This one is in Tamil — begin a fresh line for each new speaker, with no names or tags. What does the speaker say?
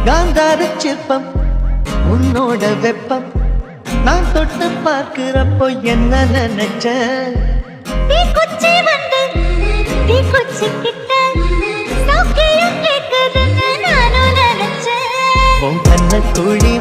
காந்தார சிற்பம் உன்னோட வெப்பம் நான் தொட்டு பார்க்கிறப்போ என்ன நினைச்ச
தீக்குச்சி வந்து தீக்குச்சி கிட்ட சௌக்கியம் கேட்குதுன்னு நானும் நினைச்சேன்
உன் கண்ண குழி